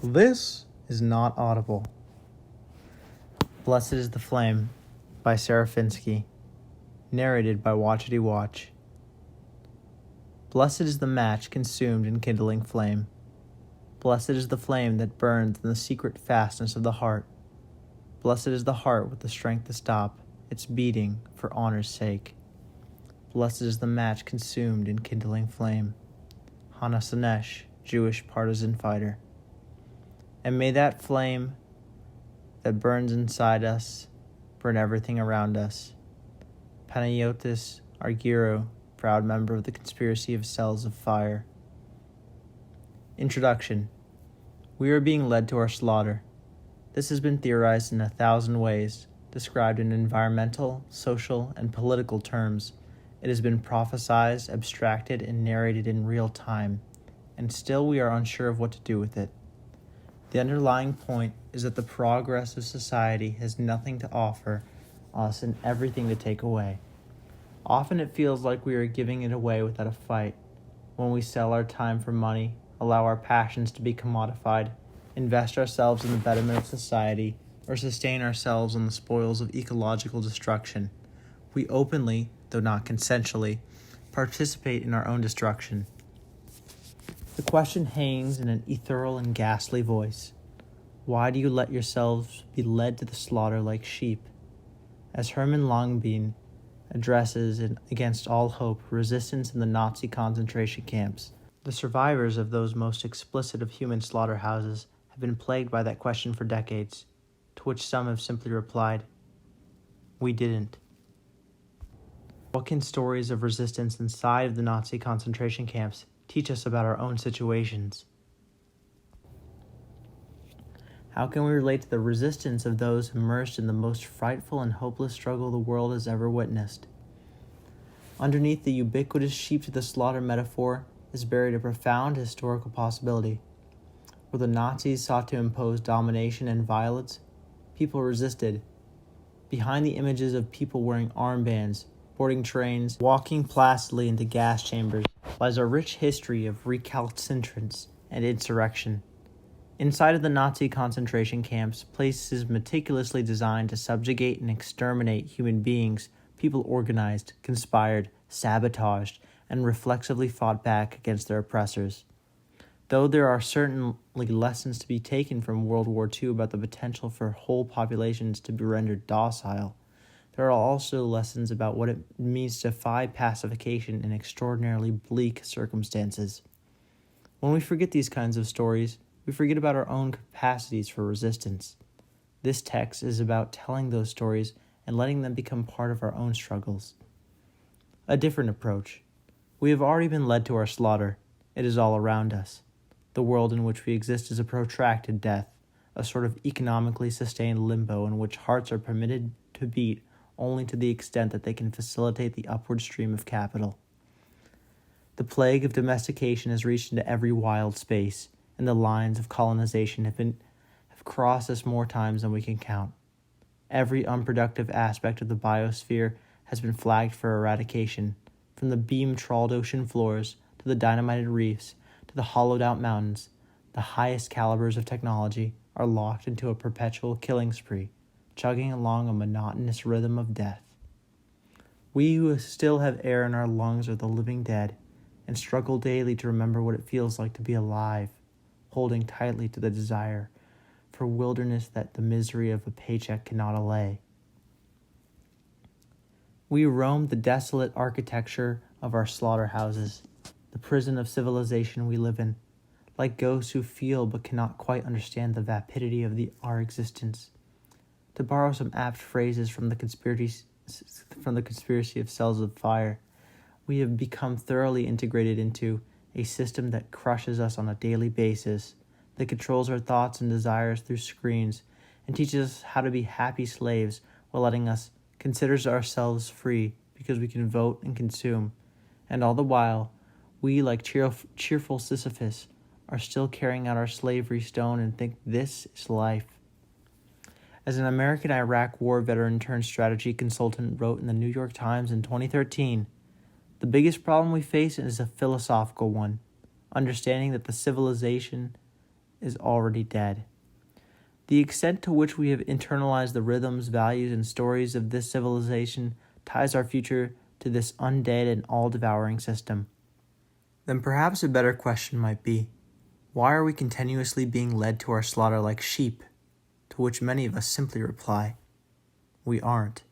This is not audible. Blessed is the Flame by Serafinski, narrated by Watchity Watch. Blessed is the match consumed in kindling flame. Blessed is the flame that burns in the secret fastness of the heart. Blessed is the heart with the strength to stop its beating for honor's sake. Blessed is the match consumed in kindling flame. Hana Sanesh, Jewish partisan fighter. And may that flame that burns inside us burn everything around us. Panayotis Argyro, proud member of the conspiracy of cells of fire. Introduction. We are being led to our slaughter. This has been theorized in 1,000 ways, described in environmental, social, and political terms. It has been prophesized, abstracted, and narrated in real time, and still we are unsure of what to do with it. The underlying point is that the progress of society has nothing to offer us and everything to take away. Often it feels like we are giving it away without a fight. When we sell our time for money, allow our passions to be commodified, invest ourselves in the betterment of society, or sustain ourselves on the spoils of ecological destruction, we openly, though not consensually, participate in our own destruction. The question hangs in an ethereal and ghastly voice. Why do you let yourselves be led to the slaughter like sheep? As Hermann Langbein addresses in Against All Hope, resistance in the Nazi concentration camps, the survivors of those most explicit of human slaughterhouses have been plagued by that question for decades, to which some have simply replied, "We didn't." What can stories of resistance inside of the Nazi concentration camps teach us about our own situations? How can we relate to the resistance of those immersed in the most frightful and hopeless struggle the world has ever witnessed? Underneath the ubiquitous sheep to the slaughter metaphor is buried a profound historical possibility. Where the Nazis sought to impose domination and violence, people resisted. Behind the images of people wearing armbands, boarding trains, walking placidly into gas chambers, lies a rich history of recalcitrance and insurrection. Inside of the Nazi concentration camps, places meticulously designed to subjugate and exterminate human beings, people organized, conspired, sabotaged, and reflexively fought back against their oppressors. Though there are certainly lessons to be taken from World War II about the potential for whole populations to be rendered docile, there are also lessons about what it means to defy pacification in extraordinarily bleak circumstances. When we forget these kinds of stories, we forget about our own capacities for resistance. This text is about telling those stories and letting them become part of our own struggles. A different approach. We have already been led to our slaughter. It is all around us. The world in which we exist is a protracted death, a sort of economically sustained limbo in which hearts are permitted to beat only to the extent that they can facilitate the upward stream of capital. The plague of domestication has reached into every wild space, and the lines of colonization have crossed us more times than we can count. Every unproductive aspect of the biosphere has been flagged for eradication, from the beam-trawled ocean floors to the dynamited reefs to the hollowed-out mountains. The highest calibers of technology are locked into a perpetual killing spree, chugging along a monotonous rhythm of death. We who still have air in our lungs are the living dead, and struggle daily to remember what it feels like to be alive, holding tightly to the desire for wilderness that the misery of a paycheck cannot allay. We roam the desolate architecture of our slaughterhouses, the prison of civilization we live in, like ghosts who feel but cannot quite understand the vapidity of our existence. To borrow some apt phrases from the conspiracy of cells of fire, we have become thoroughly integrated into a system that crushes us on a daily basis, that controls our thoughts and desires through screens, and teaches us how to be happy slaves while letting us consider ourselves free because we can vote and consume. And all the while, we, like cheerful Sisyphus, are still carrying out our slavery stone and think this is life. As an American Iraq war veteran turned strategy consultant wrote in the New York Times in 2013, the biggest problem we face is a philosophical one, understanding that the civilization is already dead. The extent to which we have internalized the rhythms, values, and stories of this civilization ties our future to this undead and all-devouring system. Then perhaps a better question might be, why are we continuously being led to our slaughter like sheep? To which many of us simply reply, we aren't.